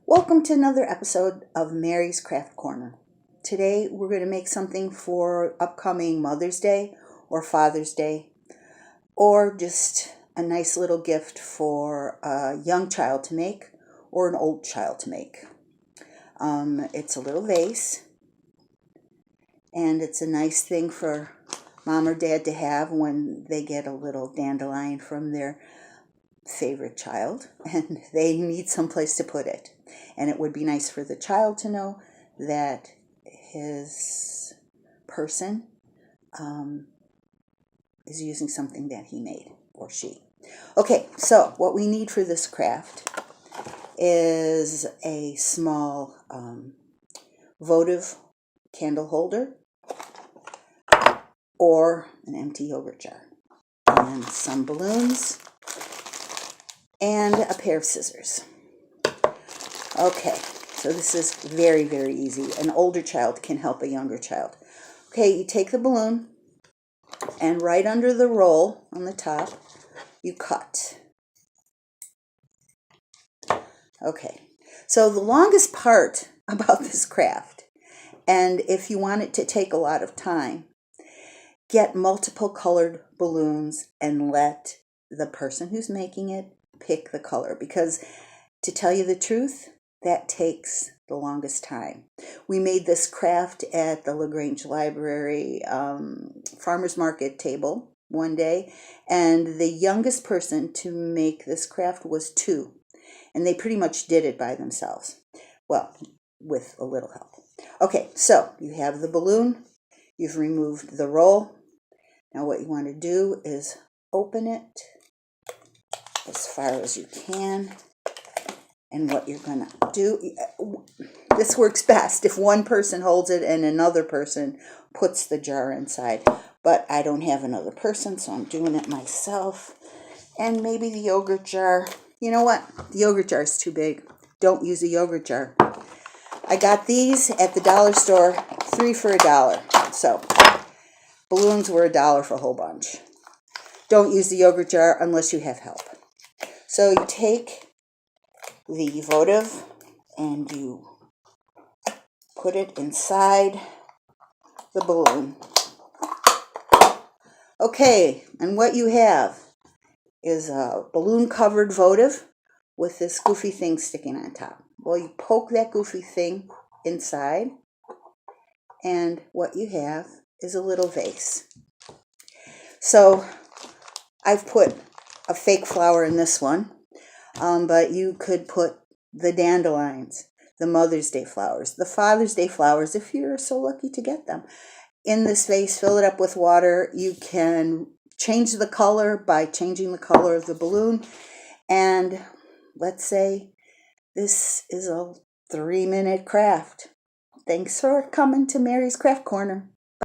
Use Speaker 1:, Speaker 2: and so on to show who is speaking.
Speaker 1: Welcome to another episode of Mary's Craft Corner. Today we're going to make something for upcoming Mother's Day or Father's Day, or just a nice little gift for a young child to make or an old child to make. It's a little vase, and it's a nice thing for mom or dad to have when they get a little dandelion from their favorite child and they need some place to put it. And it would be nice for the child to know that his person is using something that he made, or she. Okay, so what we need for this craft is a small votive candle holder or an empty yogurt jar, and some balloons, and a pair of scissors. Okay, so this is very, very easy. An older child can help a younger child. Okay, you take the balloon, and right under the roll on the top, you cut. Okay, so the longest part about this craft, and if you want it to take a lot of time, get multiple colored balloons and let the person who's making it pick the color, because to tell you the truth, that takes the longest time. We made this craft at the LaGrange Library farmers market table one day, and the youngest person to make this craft was 2, and they pretty much did it by themselves. Well, with a little help. Okay, so you have the balloon, you've removed the roll. Now what you want to do is open it as far as you can. And what you're going to do, this works best if one person holds it and another person puts the jar inside. But I don't have another person, so I'm doing it myself. And maybe the yogurt jar. You know what? The yogurt jar is too big. Don't use a yogurt jar. I got these at the dollar store, 3 for $1. So balloons were $1 for a whole bunch. Don't use the yogurt jar unless you have help. So you take the votive and you put it inside the balloon. Okay, and what you have is a balloon covered votive with this goofy thing sticking on top. Well, you poke that goofy thing inside, and what you have is a little vase. So I've put a fake flower in this one, but you could put the dandelions, the Mother's Day flowers, the Father's Day flowers, if you're so lucky to get them, in this vase. Fill it up with water. You can change the color by changing the color of the balloon. And let's say this is a 3-minute craft. Thanks for coming to Mary's Craft Corner.